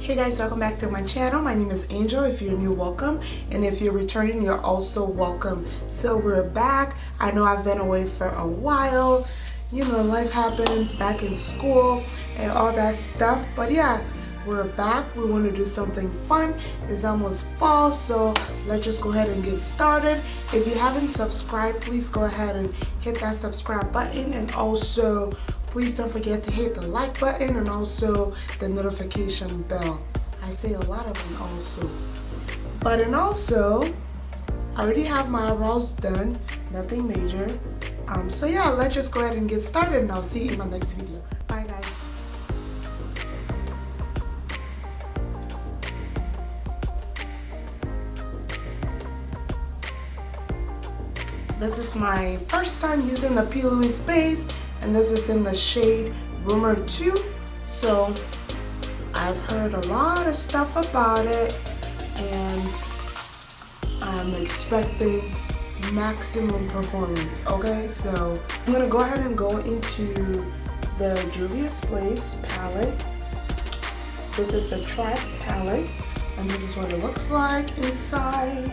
Hey guys, welcome back to my channel. My name is Angel. If you're new, welcome, and if you're returning, you're also welcome. So we're back. I know I've been away for a while, you know, life happens, back in school and all that stuff, but yeah, we're back. We want to do something fun. It's almost fall, so let's just go ahead and get started. If you haven't subscribed, please go ahead and hit that subscribe button, and also please don't forget to hit the like button and also the notification bell. I say a lot of them also. And also, I already have my eyebrows done, nothing major. So yeah, let's just go ahead and get started, and I'll see you in my next video. Bye guys. This is my first time using the Louise base, and this is in the shade Rumor 2. So I've heard a lot of stuff about it, and I'm expecting maximum performance. Okay, so I'm gonna go ahead and go into the Juvais Place palette. This is the Track palette, and this is what it looks like inside.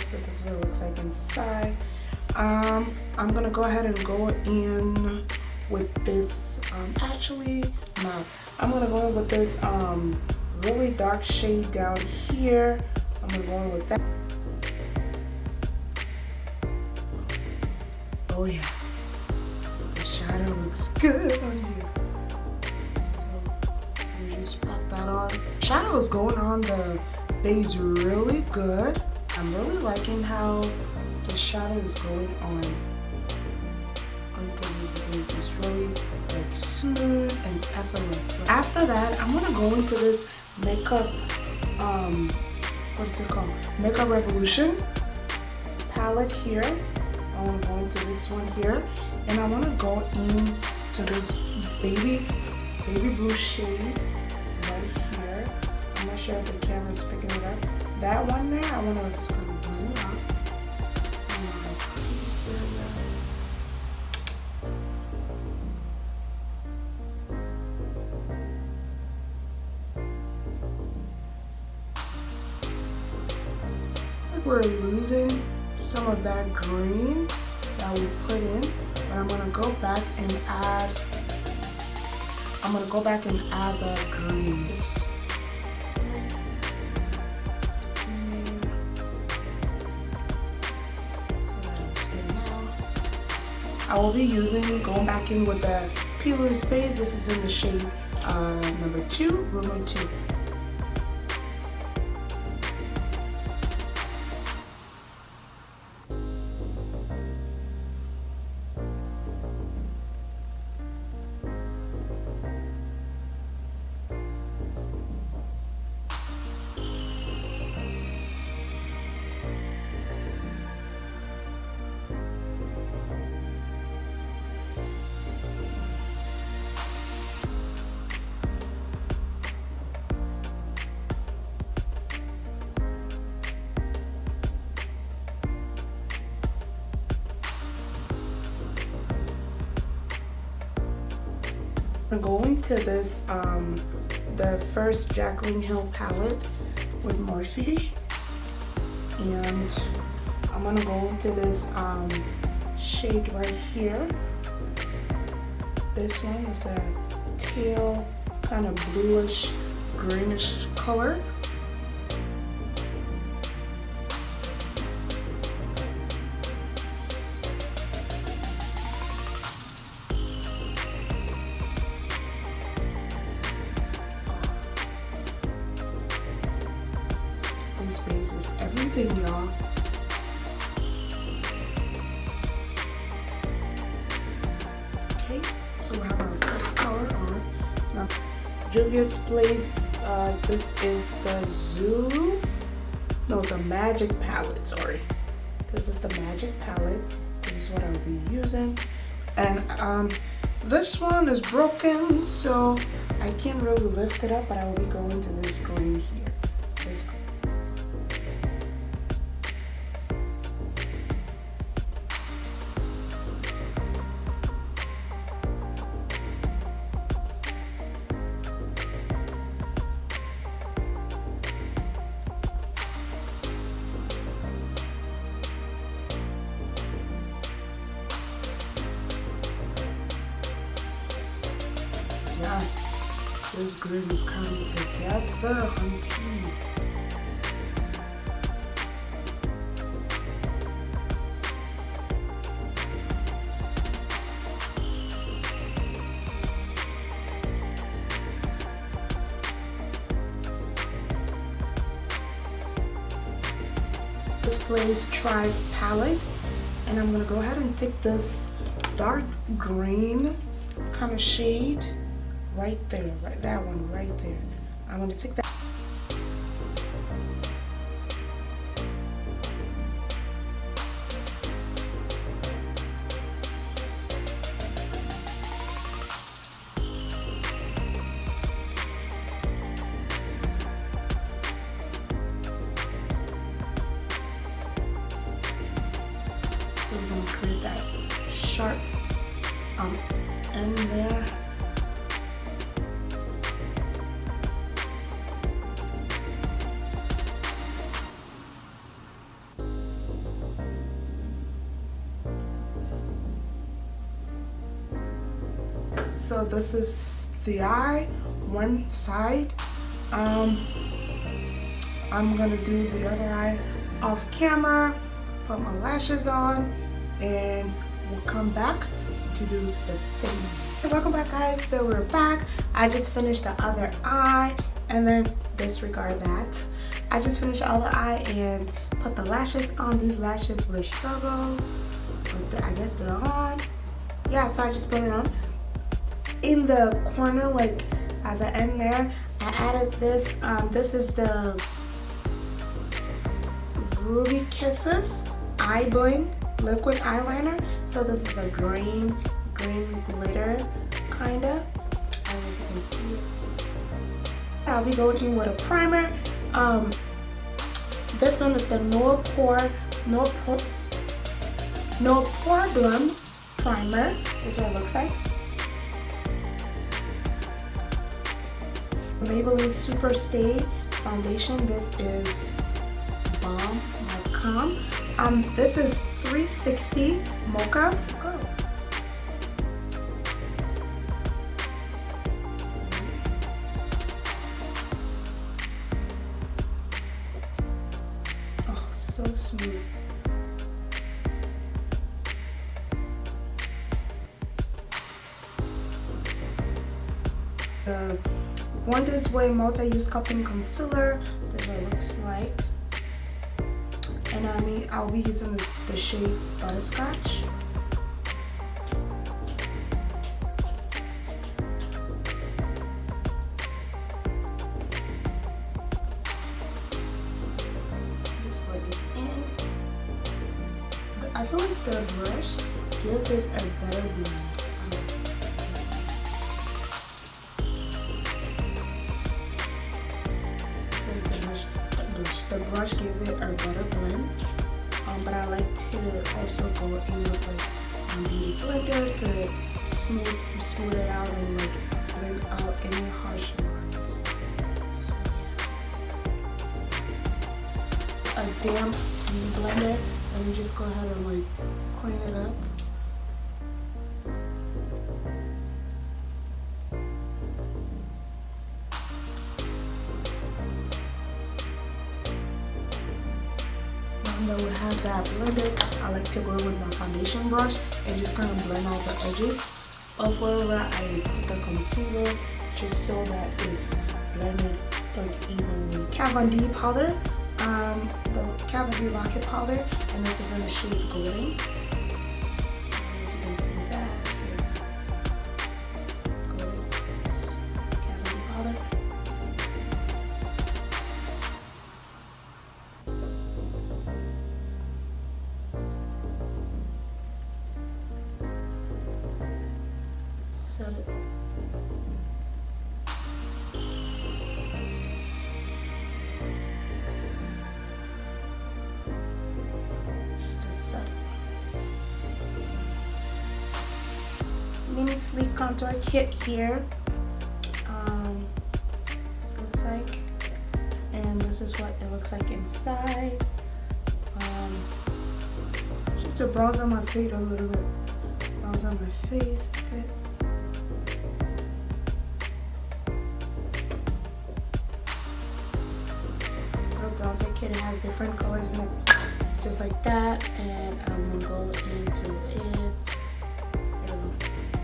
So this is what it looks like inside. I'm gonna go ahead and go in with this, actually, no. I'm gonna go in with this really dark shade down here. I'm gonna go in with that. Oh yeah, the shadow looks good on here. So we just put that on. Shadow is going on the base really good. I'm really liking how the shadow is going on onto this base. It's really like smooth and effortless. After that, I'm gonna go into this makeup, what is it called? Makeup Revolution palette here. I wanna go into this one here, and I wanna go into this baby blue shade right here. I'm not sure if the camera's picking it up. That one there, I want to just kind of blend it out in my crease area. I think we're losing some of that green that we put in, but I'm gonna go back and add. That green. I will be going back in with the Louise base. This is in the shade number 2, Rumor 2. I'm going to this, the first Jacklyn Hill palette with Morphe, and I'm gonna go into this shade right here. This one is a teal, kind of bluish, greenish color. This base is everything, y'all. Okay, so we have our first color on. Now, Juvais Place, this is the Magic palette, sorry. This is the Magic palette. This is what I'll be using. And this one is broken, so I can't really lift it up, but I will be going to this green here. Yes, this green is coming together, hunty. This Place Tried Palette, and I'm gonna go ahead and take this dark green kind of shade right there, right, that one right there. I'm gonna take that. So we're gonna create that sharp end there. So this is the eye, one side. I'm gonna do the other eye off camera, put my lashes on, and we'll come back to do the face. Welcome back, guys. So we're back. I just finished the other eye, and then disregard that. I just finished the other eye and put the lashes on. These lashes were struggles, but I guess they're on. Yeah, so I just put it on. In the corner, like at the end there, I added this. This is the Ruby Kisses Eye Bling liquid eyeliner. So this is a green glitter kinda. I don't know if you can see it. I'll be going in with a primer. This one is the No Pore Blum primer. This is what it looks like. Maybelline Super Stay foundation. This is bomb.com. This is 360 Mocha. Go. Oh, so smooth. The Born This Way multi-use sculpting concealer. This is what it looks like. And I'll be using the shade Butterscotch. Just put this in. I feel like the brush gives it a better blend. The brush gave it a better blend, but I like to also go in with like a beauty blender to smooth it out and like blend out any harsh lines. So, a damp beauty blender, and you just go ahead and like clean it up. That would have that blended. I like to go in with my foundation brush and just kind of blend out the edges of wherever I put the concealer, just so that it's blended like evenly. Kat Von D powder, the Kat Von D Locket powder, and this is in the shade Golden. You can see that here. Golden. It's Kat Von D powder. Set it. Just a set. Mini Sleek Contour Kit here. Looks like, and this is what it looks like inside. Just to bronze on my face a little bit. Bronze on my face a bit. bronzer kit. It has different colors in it, just like that. And I'm gonna go into it.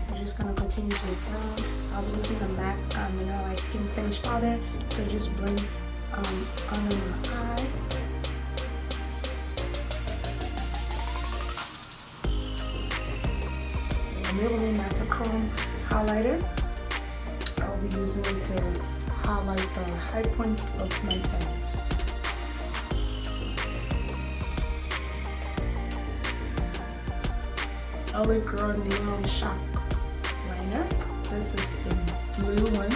I'm just gonna continue to brown. I'll be using the MAC Mineralized Skin Finish Powder to just blend under my eye. Maybelline Master Chrome highlighter. I'll be using it to highlight the high points of my face. LA Girl Neon Shock Liner. This is the blue one.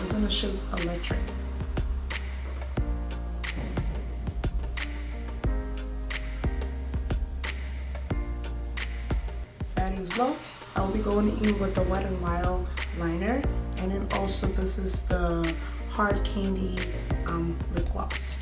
It's in the shape Electric. Battery's low. I'll be going in with the Wet n Wild liner, and then also this is the Hard Candy lip gloss.